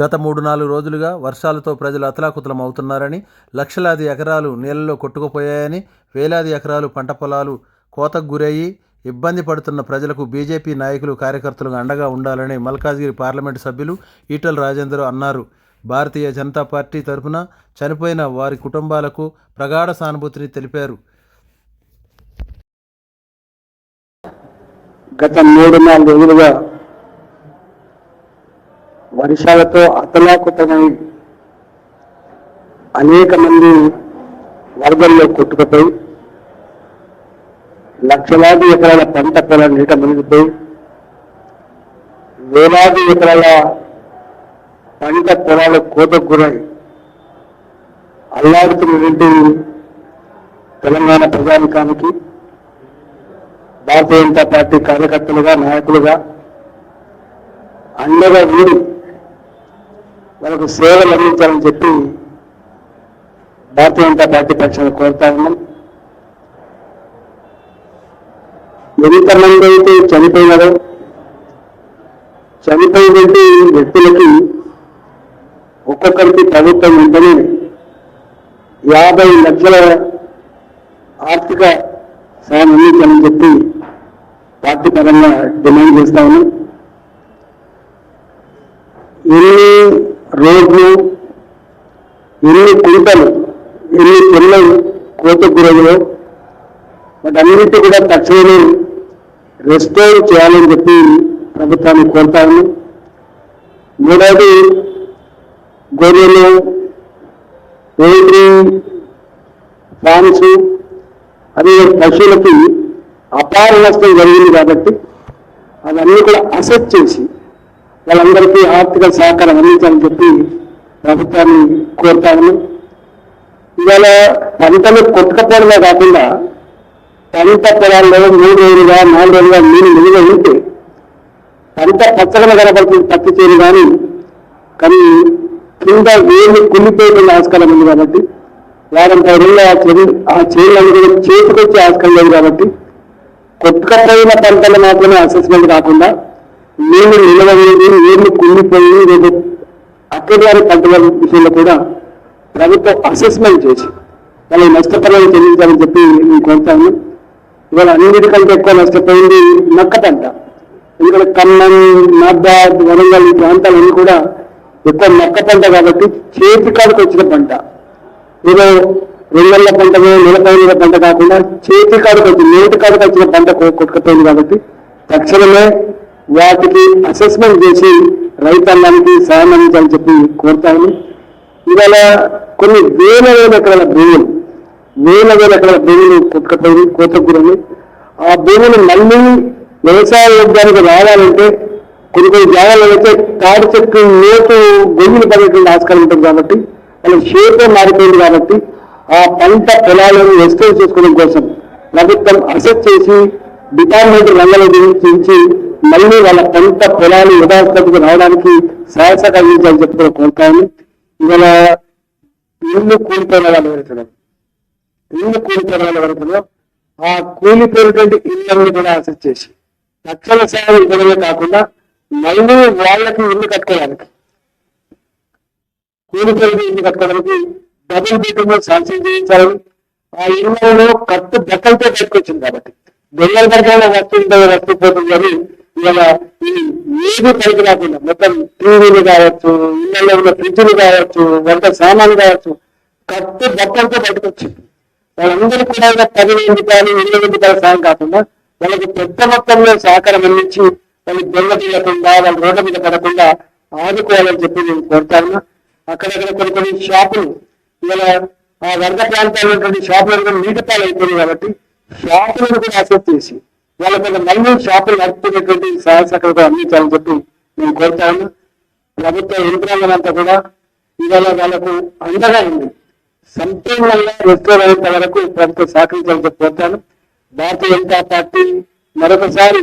గత 3-4 రోజులుగా వర్షాలతో ప్రజలు అతలాకుతలం అవుతున్నారని, లక్షలాది ఎకరాలు నీళ్లలో కొట్టుకుపోయాయని, వేలాది ఎకరాలు పంట పొలాలు కోతకు గురయ్యి ఇబ్బంది పడుతున్న ప్రజలకు బీజేపీ నాయకులు, కార్యకర్తలు అండగా ఉండాలని మల్కాజ్గిరి పార్లమెంటు సభ్యులు ఈటెల రాజేందర్ అన్నారు. భారతీయ జనతా పార్టీ తరఫున చనిపోయిన వారి కుటుంబాలకు ప్రగాఢ సానుభూతిని తెలిపారు. గత 3-4 రోజులుగా వర్షాలతో అతలాకుతలమై అనేక మంది వరదల్లో కొట్టుకుపోయి లక్షలాది ఎకరాల పంట పొలాలు నీట మునిగిపోయి వేలాది ఎకరాల పంట పొలాలు కోతకు గురై అల్లాడుతున్నటువంటి తెలంగాణ ప్రజానికానికి భారతీయ జనతా పార్టీ కార్యకర్తలుగా, నాయకులుగా అండగా ఉండి వాళ్ళకు సేవలు అందించాలని చెప్పి భారతీయ జనతా పార్టీ పక్షాన్ని కోరుతా ఉన్నాం. ఎంతమంది అయితే చనిపోయినారో, చనిపోయినటువంటి వ్యక్తులకి ఒక్కొక్కరికి ప్రభుత్వం వెంటనే 50 లక్షల ఆర్థిక సాయం అందించాలని చెప్పి పార్టీ పరంగా డిమాండ్ చేస్తా ఉన్నాం. ఎన్ని రోడ్లు, ఎన్ని కుంటలు, ఎన్ని చెల్లలు కోతకు గురయ్యో వాటన్నిటి కూడా తక్షణమే రెస్టోర్ చేయాలని చెప్పి ప్రభుత్వాన్ని కోరుతా ఉన్నాం. మూడవది, గొర్రెలు, పోల్ట్రీ ఫార్మ్స్, అదే పశువులకి అపార నష్టం జరిగింది కాబట్టి అవన్నీ కూడా అసెస్ చేసి వాళ్ళందరికీ ఆర్థిక సహకారం అందించాలని చెప్పి ప్రభుత్వాన్ని కోరుతా ఉన్నాం. ఇవాళ పంటలు కొట్టుకపోవడమే కాకుండా పంట పొలాల్లో 3 రోజులుగా 4 రోజులుగా నీళ్ళు నిలువ ఉంటే పంట పచ్చగా కనపడుతుంది పత్తి చేను కానీ కింద వేలు కుళ్ళిపోయేటువంటి ఆస్కారం ఉంది కాబట్టి వారం 10 రోజులు ఆ చేనులను కూడా చేతికొచ్చే ఆస్కారం లేదు కాబట్టి కొట్టుకపోయిన పంటలు మాత్రమే అసెస్మెంట్ కాకుండా నీళ్లు నిలవలేదు, నీళ్లు కుళ్ళిపోయి రేపు అక్కడి పంటల విషయంలో కూడా ప్రభుత్వం అసెస్మెంట్ చేసి వాళ్ళకి నష్టపరిహారం చెల్లించాలని చెప్పి నేను కోరుతాను. ఇవాళ అన్నిటికంటే ఎక్కువ నష్టపోయింది మక్క పంట. ఎందుకంటే ఖమ్మం, నాబాద్, వరంగల్ ఈ ప్రాంతాలన్నీ కూడా ఎక్కువ మక్క పంట కాబట్టి చేతికాడికి వచ్చిన పంట, ఏదో 2 నెలల పంటలో నెలపైన పంట కాకుండా చేతికాడికి వచ్చి నేటికాడికి వచ్చిన పంట కొట్టుకుపోయింది కాబట్టి తక్షణమే వాటికి అసెస్మెంట్ చేసి రైతాంగానికి సాయం అందించాలని చెప్పి కోరుతాను. ఇవాళ కొన్ని వేల ఎకరాల భూములు కొట్టుకుపోయి కోతకు గురని ఆ భూములు మళ్ళీ వ్యవసాయ యోగ్యానికి రావాలంటే కొన్ని జాగాల్లో అయితే తాడి చెట్టు లోతు గొయ్యిలు పడేటువంటి ఆస్కారం ఉంటుంది కాబట్టి వాళ్ళ షేపే మారిపోయింది కాబట్టి ఆ పంట పొలాలను రెస్టోర్ చేసుకోవడం కోసం ప్రభుత్వం అసెస్ చేసి డిపార్ట్మెంట్ రంగంలో దించి మళ్ళీ వాళ్ళ పంట పొలాలు యథాస్థితికి రావడానికి సహాయక అందించాలని చెప్పి కోరుతాను. ఇవాళ ఇల్లు కూలిపోయిన వాళ్ళు ఎవరుతున్నారు, ఆ కూలిపోయినటువంటి ఇళ్ళని కూడా అసెస్ చేసి తక్షణ సేవలు ఇవ్వడమే కాకుండా మళ్ళీ వాళ్ళకి ఇల్లు కట్టుకోవడానికి, కూలిపోయిన ఇల్లు కట్టుకోవడానికి డబుల్ బెడ్రూమ్ శాంక్షన్ చేయించాలని, ఆ ఇళ్లలో కట్టు బట్టలతో కట్టుకొచ్చింది కాబట్టి దొంగల పడకలో వస్తు పోతుంది కానీ ఇవాళ ఏది పైకి రాకుండా మొత్తం టీవీలు కావచ్చు, ఇళ్లలో ఉన్న ఫ్రిడ్జ్లు కావచ్చు, వంట సామాన్లు కావచ్చు కట్టు బట్టలతో బయటకొచ్చింది. వాళ్ళందరూ కూడా 10,000 రూపాయలు 20,000 రూపాయల సాయం కాకుండా వాళ్ళకి పెద్ద మొత్తంలో సహకారం అందించి వాళ్ళకి దొంగ తీయకుండా, వాళ్ళ రోడ్ల మీద పడకుండా ఆదుకోవాలని చెప్పి నేను కోరుతాను. అక్కడక్కడ కొన్ని షాపులు ఇవాళ ఆ వరద ప్రాంతాల్లో ఉన్నటువంటి షాపులు నీటి పాలు అయిపోయింది కాబట్టి షాపులను కూడా అసెస్ చేసి వాళ్ళ మీద మళ్ళీ షాపులు నడుపుకునేటువంటి సహాయకులతో అందించాలని చెప్పి నేను కోరుతాను. ప్రభుత్వ యంత్రాంగం అంతా కూడా ఇవాళ వాళ్ళకు అండగా ఉంది. సంపూర్ణంగా రెస్టోర్ అయ్యేంత వరకు ప్రభుత్వం సహకరించాలని చెప్పి కోరుతాను. భారతీయ జనతా పార్టీ మరొకసారి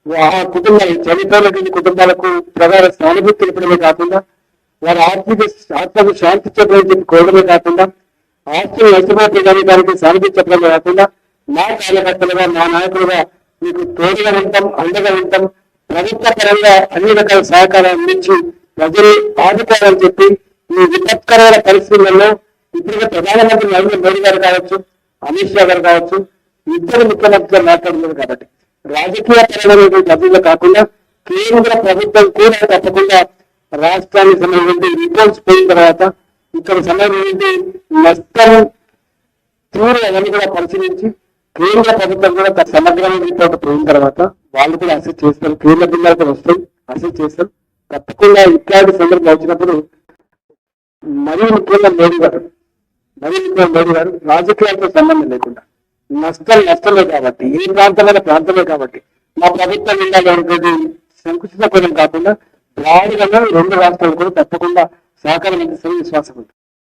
ఆ కుటుంబాలు, చనిపోయినటువంటి కుటుంబాలకు ప్రగాఢ సానుభూతి తెలిపడమే కాకుండా వారి ఆత్మకు శాంతి చెప్పడం చెప్పి కోరడమే కాకుండా ఆస్తులు నష్టపోతే దానికి సానుభూతి చెప్పడమే కాకుండా మా కార్యకర్తలుగా, మా నాయకులుగా మీకు తోడుగా ఉంటాం, అండగా ఉంటాం. ప్రభుత్వ పరంగా అన్ని రకాల సహకారం అందించి ప్రజలు ఆదుకోవాలని చెప్పి ఈ విపత్కరమైన పరిస్థితులలో ఇప్పటికే ప్రధానమంత్రి నరేంద్ర మోడీ గారు కావచ్చు, అమిత్ షా గారు కావచ్చు, ఇద్దరు ముఖ్యమంత్రులు మాట్లాడుతున్నారు. కాబట్టి రాజకీయ పరమైనటువంటి అభివృద్ధి కాకుండా కేంద్ర ప్రభుత్వం కూడా తప్పకుండా రాష్ట్రానికి సంబంధించి రిపోర్ట్స్ పోయిన తర్వాత ఇక్కడ సంబంధించి నష్టం తీవ్ర అవన్నీ కూడా పరిశీలించి కేంద్ర ప్రభుత్వం కూడా సమగ్రమైన రిపోర్ట్ పోయిన తర్వాత వాళ్ళు కూడా అసెస్ చేస్తారు. కేంద్ర బృందాలు కూడా వస్తాయి, అసెస్ చేస్తారు. తప్పకుండా ఇట్లాంటి సందర్భం వచ్చినప్పుడు మరీ ముఖ్యంగా మోడీ గారు రాజకీయాలతో సంబంధం లేకుండా నష్టమే కాబట్టి, ఏ ప్రాంతమైన ప్రాంతమే కాబట్టి మా ప్రభుత్వం ఉండాలనేది సంకుచిత కోణం కాకుండా బ్రాడ్గా రెండు రాష్ట్రాలు కూడా తప్పకుండా సహకారం అందిస్తారని విశ్వాసం ఉంది.